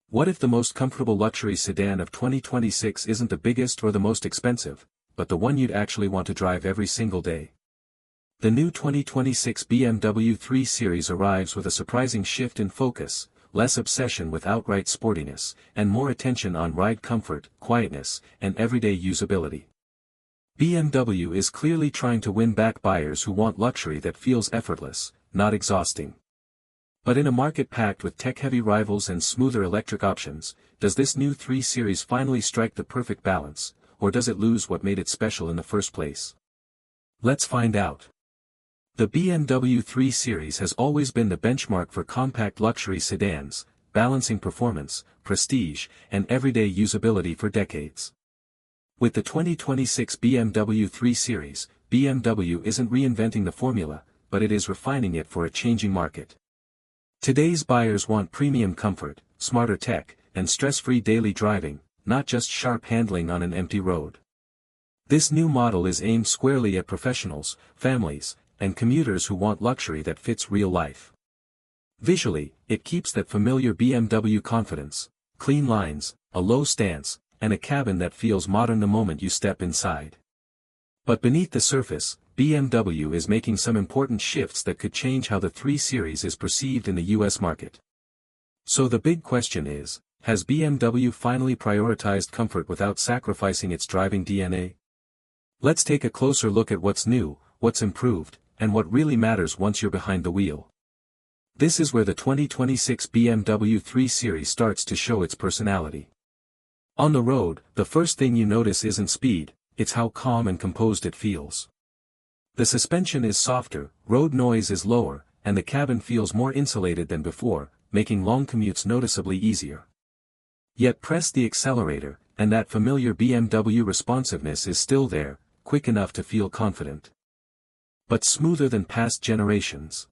What if the most comfortable luxury sedan of 2026 isn't the biggest or the most expensive, but the one you'd actually want to drive every single day? The new 2026 BMW 3 Series arrives with a surprising shift in focus, less obsession with outright sportiness, and more attention on ride comfort, quietness, and everyday usability. BMW is clearly trying to win back buyers who want luxury that feels effortless, not exhausting. But in a market packed with tech-heavy rivals and smoother electric options, does this new 3 Series finally strike the perfect balance, or does it lose what made it special in the first place? Let's find out. The BMW 3 Series has always been the benchmark for compact luxury sedans, balancing performance, prestige, and everyday usability for decades. With the 2026 BMW 3 Series, BMW isn't reinventing the formula, but it is refining it for a changing market. Today's buyers want premium comfort, smarter tech, and stress-free daily driving, not just sharp handling on an empty road. This new model is aimed squarely at professionals, families, and commuters who want luxury that fits real life. Visually, it keeps that familiar BMW confidence, clean lines, a low stance, and a cabin that feels modern the moment you step inside. But beneath the surface, BMW is making some important shifts that could change how the 3 Series is perceived in the US market. So the big question is, has BMW finally prioritized comfort without sacrificing its driving DNA? Let's take a closer look at what's new, what's improved, and what really matters once you're behind the wheel. This is where the 2026 BMW 3 Series starts to show its personality. On the road, the first thing you notice isn't speed, it's how calm and composed it feels. The suspension is softer, road noise is lower, and the cabin feels more insulated than before, making long commutes noticeably easier. Yet press the accelerator, and that familiar BMW responsiveness is still there, quick enough to feel confident. But smoother than past generations.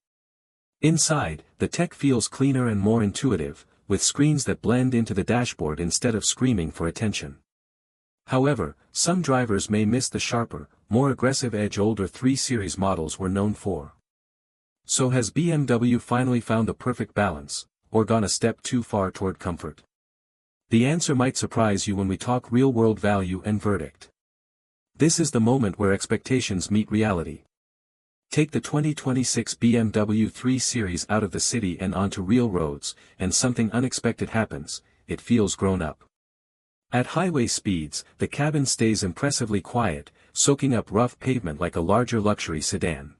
Inside, the tech feels cleaner and more intuitive, with screens that blend into the dashboard instead of screaming for attention. However, some drivers may miss the sharper, more aggressive edge older 3 Series models were known for. So has BMW finally found the perfect balance, or gone a step too far toward comfort? The answer might surprise you when we talk real-world value and verdict. This is the moment where expectations meet reality. Take the 2026 BMW 3 Series out of the city and onto real roads, and something unexpected happens, it feels grown up. At highway speeds, the cabin stays impressively quiet, soaking up rough pavement like a larger luxury sedan.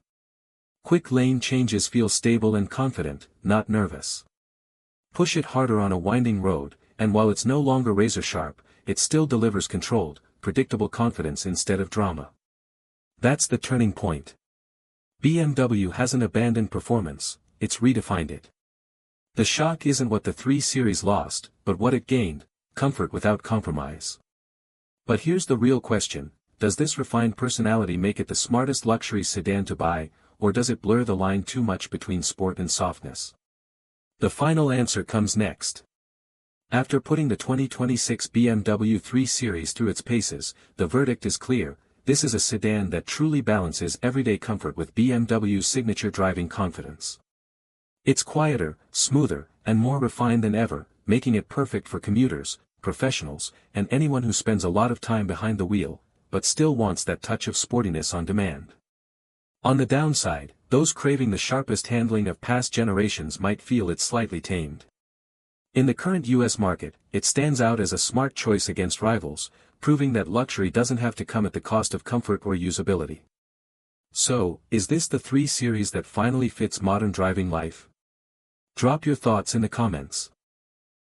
Quick lane changes feel stable and confident, not nervous. Push it harder on a winding road, and while it's no longer razor-sharp, it still delivers controlled, predictable confidence instead of drama. That's the turning point. BMW hasn't abandoned performance, it's redefined it. The shock isn't what the 3 Series lost, but what it gained, comfort without compromise. But here's the real question, does this refined personality make it the smartest luxury sedan to buy, or does it blur the line too much between sport and softness? The final answer comes next. After putting the 2026 BMW 3 Series through its paces, the verdict is clear, this is a sedan that truly balances everyday comfort with BMW's signature driving confidence. It's quieter, smoother, and more refined than ever, making it perfect for commuters, professionals, and anyone who spends a lot of time behind the wheel, but still wants that touch of sportiness on demand. On the downside, those craving the sharpest handling of past generations might feel it slightly tamed. In the current US market, it stands out as a smart choice against rivals, proving that luxury doesn't have to come at the cost of comfort or usability. So, is this the 3 Series that finally fits modern driving life? Drop your thoughts in the comments.